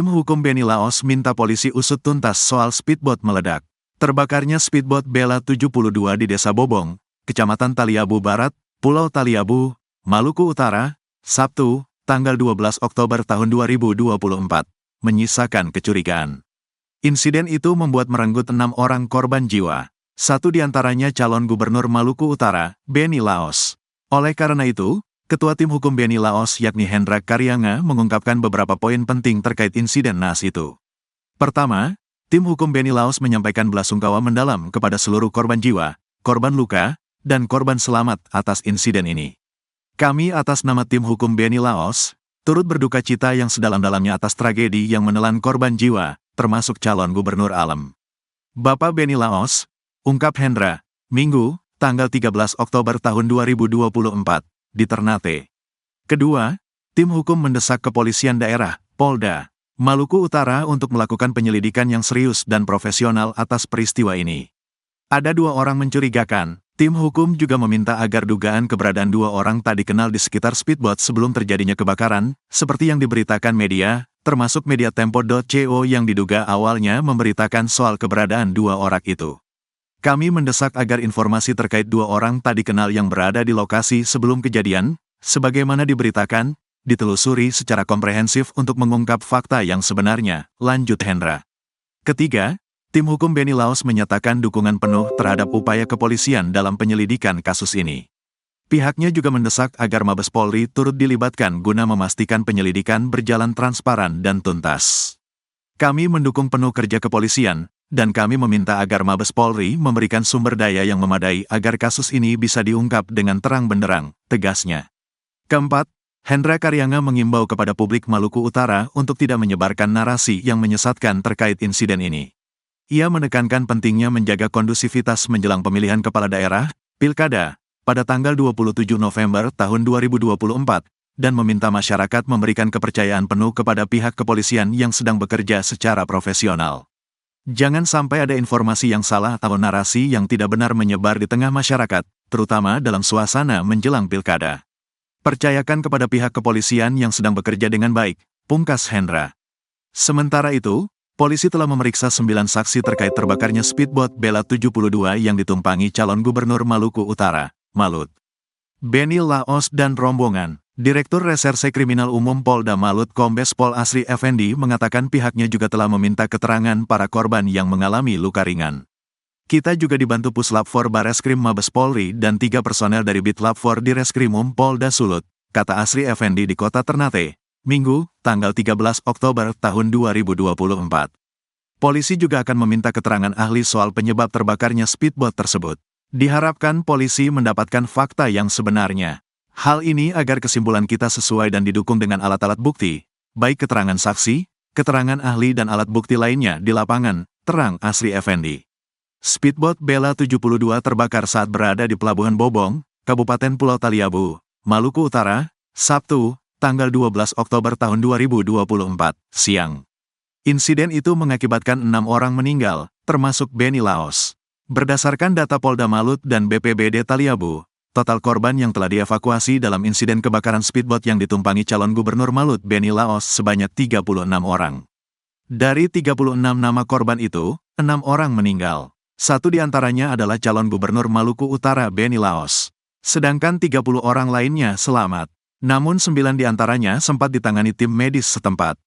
Tim hukum Benny Laos minta polisi usut tuntas soal speedboat meledak. Terbakarnya speedboat Bella 72 di Desa Bobong, Kecamatan Taliabu Barat, Pulau Taliabu, Maluku Utara, Sabtu, tanggal 12 Oktober tahun 2024, menyisakan kecurigaan. Insiden itu membuat merenggut 6 orang korban jiwa. Satu di antaranya calon gubernur Maluku Utara, Benny Laos. Oleh karena itu, Ketua Tim Hukum Benny Laos yakni Hendra Karyanga mengungkapkan beberapa poin penting terkait insiden naas itu. Pertama, Tim Hukum Benny Laos menyampaikan belasungkawa mendalam kepada seluruh korban jiwa, korban luka, dan korban selamat atas insiden ini. Kami atas nama Tim Hukum Benny Laos, turut berduka cita yang sedalam-dalamnya atas tragedi yang menelan korban jiwa, termasuk calon gubernur Alem. Bapak Benny Laos, ungkap Hendra, Minggu, tanggal 13 Oktober tahun 2024. Di Ternate. Kedua, tim hukum mendesak kepolisian daerah, Polda, Maluku Utara untuk melakukan penyelidikan yang serius dan profesional atas peristiwa ini. Ada 2 orang mencurigakan, tim hukum juga meminta agar dugaan keberadaan 2 orang tak dikenal di sekitar speedboat sebelum terjadinya kebakaran, seperti yang diberitakan media, termasuk media Tempo.co yang diduga awalnya memberitakan soal keberadaan 2 orang itu. Kami mendesak agar informasi terkait 2 orang tak dikenal yang berada di lokasi sebelum kejadian, sebagaimana diberitakan, ditelusuri secara komprehensif untuk mengungkap fakta yang sebenarnya, lanjut Hendra. Ketiga, tim hukum Benny Laos menyatakan dukungan penuh terhadap upaya kepolisian dalam penyelidikan kasus ini. Pihaknya juga mendesak agar Mabes Polri turut dilibatkan guna memastikan penyelidikan berjalan transparan dan tuntas. Kami mendukung penuh kerja kepolisian, dan kami meminta agar Mabes Polri memberikan sumber daya yang memadai agar kasus ini bisa diungkap dengan terang benderang, tegasnya. Keempat, Hendra Karyanga mengimbau kepada publik Maluku Utara untuk tidak menyebarkan narasi yang menyesatkan terkait insiden ini. Ia menekankan pentingnya menjaga kondusivitas menjelang pemilihan kepala daerah, Pilkada, pada tanggal 27 November tahun 2024, dan meminta masyarakat memberikan kepercayaan penuh kepada pihak kepolisian yang sedang bekerja secara profesional. Jangan sampai ada informasi yang salah atau narasi yang tidak benar menyebar di tengah masyarakat, terutama dalam suasana menjelang pilkada. Percayakan kepada pihak kepolisian yang sedang bekerja dengan baik, pungkas Hendra. Sementara itu, polisi telah memeriksa 9 saksi terkait terbakarnya speedboat Bella 72 yang ditumpangi calon gubernur Maluku Utara, Malut. Benny Laos dan rombongan. Direktur Reserse Kriminal Umum Polda Malut Kombes Pol Asri Effendi mengatakan pihaknya juga telah meminta keterangan para korban yang mengalami luka ringan. Kita juga dibantu Puslap 4 Bareskrim Mabes Polri dan 3 personel dari Bitlab 4 di Reskrimum Polda Sulut, kata Asri Effendi di Kota Ternate, Minggu, tanggal 13 Oktober tahun 2024. Polisi juga akan meminta keterangan ahli soal penyebab terbakarnya speedboat tersebut. Diharapkan polisi mendapatkan fakta yang sebenarnya. Hal ini agar kesimpulan kita sesuai dan didukung dengan alat-alat bukti, baik keterangan saksi, keterangan ahli dan alat bukti lainnya di lapangan, terang Asri Effendi. Speedboat Bella 72 terbakar saat berada di Pelabuhan Bobong, Kabupaten Pulau Taliabu, Maluku Utara, Sabtu, tanggal 12 Oktober tahun 2024, siang. Insiden itu mengakibatkan 6 orang meninggal, termasuk Benny Laos. Berdasarkan data Polda Malut dan BPBD Taliabu, total korban yang telah dievakuasi dalam insiden kebakaran speedboat yang ditumpangi calon gubernur Malut Benny Laos sebanyak 36 orang. Dari 36 nama korban itu, 6 orang meninggal. 1 di antaranya adalah calon gubernur Maluku Utara Benny Laos. Sedangkan 30 orang lainnya selamat. Namun 9 di antaranya sempat ditangani tim medis setempat.